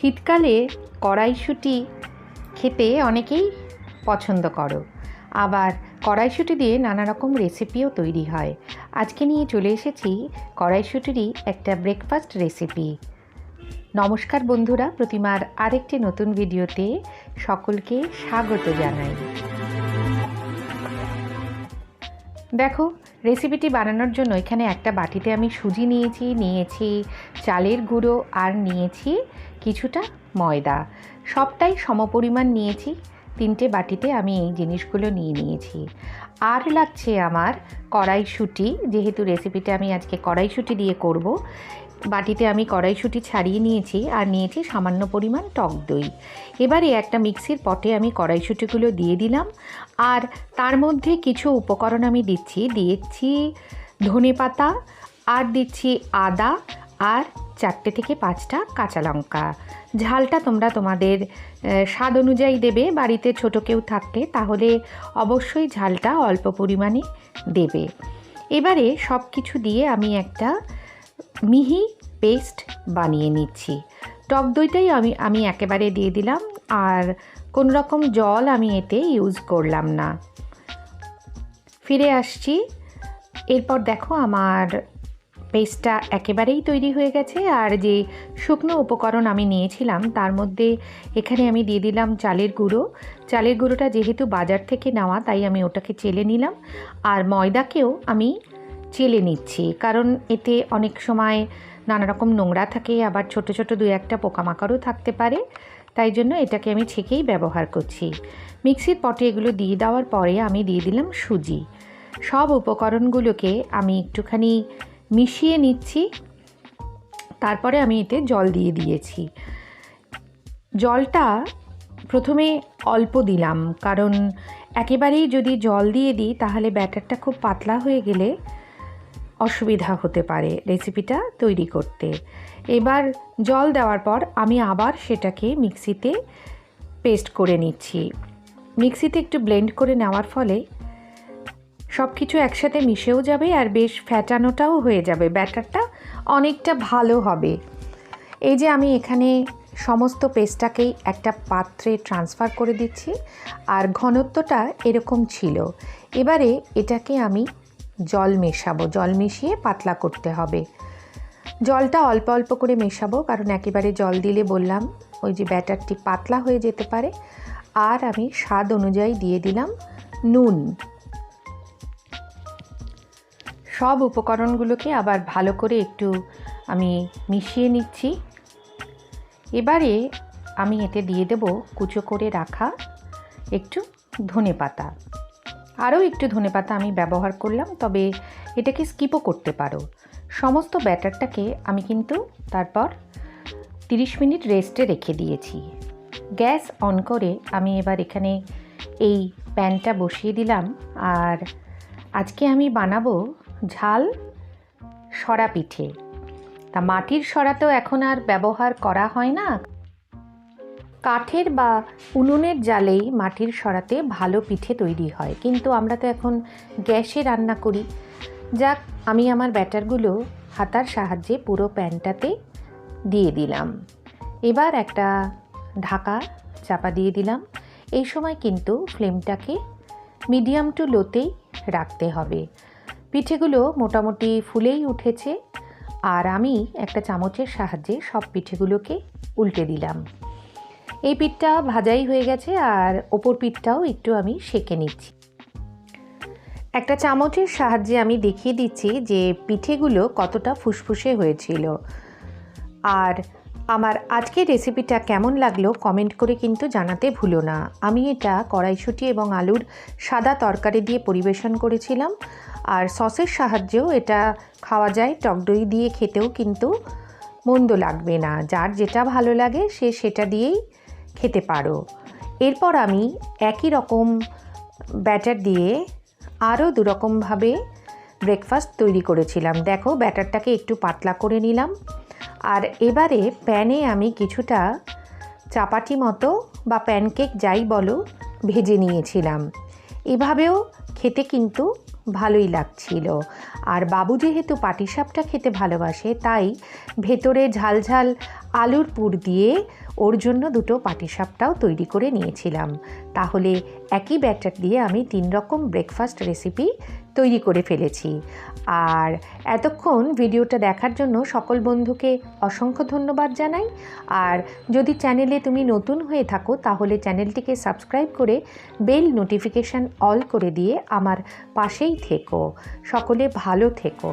শীতকালে কড়াইশুঁটি খেতে অনেকেই পছন্দ করো, আবার কড়াইশুঁটি দিয়ে নানা রকম রেসিপিও তৈরি হয়। আজকে নিয়ে চলে এসেছি কড়াইশুঁটিরই একটা ব্রেকফাস্ট রেসিপি। নমস্কার বন্ধুরা, প্রতিমার আরেকটি নতুন ভিডিওতে সকলকে স্বাগত জানাই। দেখো, রেসিপিটি বানানোর জন্য এখানে একটা বাটিতে আমি সুজি নিয়েছি চালের গুঁড়ো আর নিয়েছি কিছুটা ময়দা। সবটাই সমপরিমাণ নিয়েছি। 3টে বাটিতে আমি এই জিনিসগুলো নিয়েছি। আর লাগছে আমার কড়াইশুঁটি, যেহেতু রেসিপিটা আমি আজকে কড়াইশুঁটি দিয়ে করব। বাটিতে আমি কড়াইশুঁটি ছাড়িয়ে নিয়েছি আর নিয়েছি সামান্য পরিমাণ টক দই। এবারে একটা মিক্সির পটে আমি কড়াইশুঁটিগুলো দিয়ে দিলাম, আর তার মধ্যে কিছু উপকরণ আমি দিয়েছি ধনেপাতা, আর দিচ্ছি আদা, আর 4টে থেকে 5টা কাঁচা লঙ্কা। ঝালটা তোমরা তোমাদের স্বাদ অনুযায়ী দেবে। বাড়িতে ছোট কেউ থাকলে তাহলে অবশ্যই ঝালটা অল্প পরিমাণে দেবে। এবারে সব কিছু দিয়ে আমি একটা মিহি পেস্ট বানিয়ে নিচ্ছি। টক দইটাই আমি একেবারে দিয়ে দিলাম, আর কোনো রকম জল আমি এতে ইউজ করলাম না। ফিরে আসছি। এরপর দেখো, আমার পেস্টটা একেবারেই তৈরি হয়ে গেছে। আর যে শুকনো উপকরণ আমি নিয়েছিলাম তার মধ্যে এখানে আমি দিয়ে দিলাম চালের গুঁড়োটা যেহেতু বাজার থেকে নেওয়া, তাই আমি ওটাকে চেলে নিলাম। আর ময়দাকেও আমি চেলে নিচ্ছি, কারণ এতে অনেক সময় নানা রকম নোংরা থাকে, আবার ছোট ছোট 2-1টা পোকামাকড়ও থাকতে পারে, তাই জন্য এটাকে আমি ছেঁকেই ব্যবহার করছি। মিক্সির পটে এগুলো দিয়ে দেওয়ার পরে আমি দিয়ে দিলাম সুজি। সব উপকরণগুলোকে আমি একটুখানি মিশিয়ে নিচ্ছি। তারপরে আমি এতে জল দিয়ে দিয়েছি। জলটা প্রথমে অল্প দিলাম, কারণ একেবারেই যদি জল দিয়ে দিই তাহলে ব্যাটারটা খুব পাতলা হয়ে গেলে অসুবিধা হতে পারে রেসিপিটা তৈরি করতে। এবার জল দেওয়ার পর আমি আবার সেটাকে মিক্সিতে পেস্ট করে নিচ্ছি। মিক্সিতে একটু ব্লেন্ড করে নেওয়ার ফলে সব কিছু একসাথে মিশেও যাবে, আর বেশ ফ্যাটানোটাও হয়ে যাবে, ব্যাটারটা অনেকটা ভালো হবে। এই যে আমি এখানে সমস্ত পেস্টটাকেই একটা পাত্রে ট্রান্সফার করে দিচ্ছি, আর ঘনত্বটা এরকম ছিল। এবারে এটাকে আমি জল মেশাবো, জল মিশিয়ে পাতলা করতে হবে। জলটা অল্প অল্প করে মেশাবো, কারণ একেবারে জল দিলে বললাম ওই যে ব্যাটারটি পাতলা হয়ে যেতে পারে। আর আমি স্বাদ অনুযায়ী দিয়ে দিলাম নুন। সব উপকরণগুলোকে আবার ভালো করে একটু আমি মিশিয়ে নিচ্ছি। এবারে আমি এতে দিয়ে দেব কুচো করে রাখা একটু ধনেপাতা। আরও একটু ধনেপাতা আমি ব্যবহার করলাম, তবে এটাকে স্কিপও করতে পারো। সমস্ত ব্যাটারটাকে আমি কিন্তু তারপর 30 মিনিট রেস্টে রেখে দিয়েছি। গ্যাস অন করে আমি এবার এখানে এই প্যানটা বসিয়ে দিলাম। আর আজকে আমি বানাবো ঝাল সরা পিঠে। তা মাটির সরা তো এখন আর ব্যবহার করা হয় না, কাঠের বা উনুনের জালেই মাটির সরাতে ভালো পিঠে তৈরি হয়, কিন্তু আমরা তো এখন গ্যাসে রান্না করি। যাক, আমি আমার ব্যাটারগুলো হাতার সাহায্যে পুরো প্যানটাতে দিয়ে দিলাম। এবার একটা ঢাকা চাপা দিয়ে দিলাম। এই সময় কিন্তু ফ্লেমটাকে মিডিয়াম টু লোতেই রাখতে হবে। পিঠেগুলো মোটামুটি ফুলেই উঠেছে, আর আমি একটা চামচের সাহায্যে সব পিঠেগুলোকে উল্টে দিলাম। এই পিঠটা ভাজাই হয়ে গেছে, আর ওপর পিঠটাও একটু আমি সেঁকে নিচ্ছি। একটা চামচের সাহায্যে আমি দেখিয়ে দিচ্ছি যে পিঠেগুলো কতটা ফুসফুসে হয়েছিল। আর আমার আজকের রেসিপিটা কেমন লাগলো কমেন্ট করে কিন্তু জানাতে ভুলো না। আমি এটা কড়াইশুঁটি এবং আলুর সাদা তরকারি দিয়ে পরিবেশন করেছিলাম, আর সসের সাহায্যেও এটা খাওয়া যায়। টক দই দিয়ে খেতেও কিন্তু মন্দ লাগবে না। যার যেটা ভালো লাগে সে সেটা দিয়েই খেতে পারো। এরপর আমি একই রকম ব্যাটার দিয়ে আরও 2 রকমভাবে ব্রেকফাস্ট তৈরি করেছিলাম। দেখো, ব্যাটারটাকে একটু পাতলা করে নিলাম, আর এবারে প্যানে আমি কিছুটা চাপাটি মতো বা প্যানকেক যাই বলো ভেজে নিয়েছিলাম। এভাবেও খেতে কিন্তু ভালোই লাগছিল। আর বাবু যেহেতু পাটিসাপটা খেতে ভালোবাসে, তাই ভেতরে ঝালঝাল আলুর পুর দিয়ে ওর জন্য দুটো পাটিসাপটাও তৈরি করে নিয়েছিলাম। তাহলে একই ব্যাটার দিয়ে আমি 3 রকম ব্রেকফাস্ট রেসিপি তৈরি করে ফেলেছি। আর এতক্ষণ ভিডিওটা দেখার জন্য সকল বন্ধুকে অসংখ্য ধন্যবাদ জানাই। আর যদি চ্যানেলে তুমি নতুন হয়ে থাকো তাহলে চ্যানেলটিকে সাবস্ক্রাইব করে বেল নোটিফিকেশান অল করে দিয়ে আমার পাশেই থেকো। সকলে ভালো থেকো।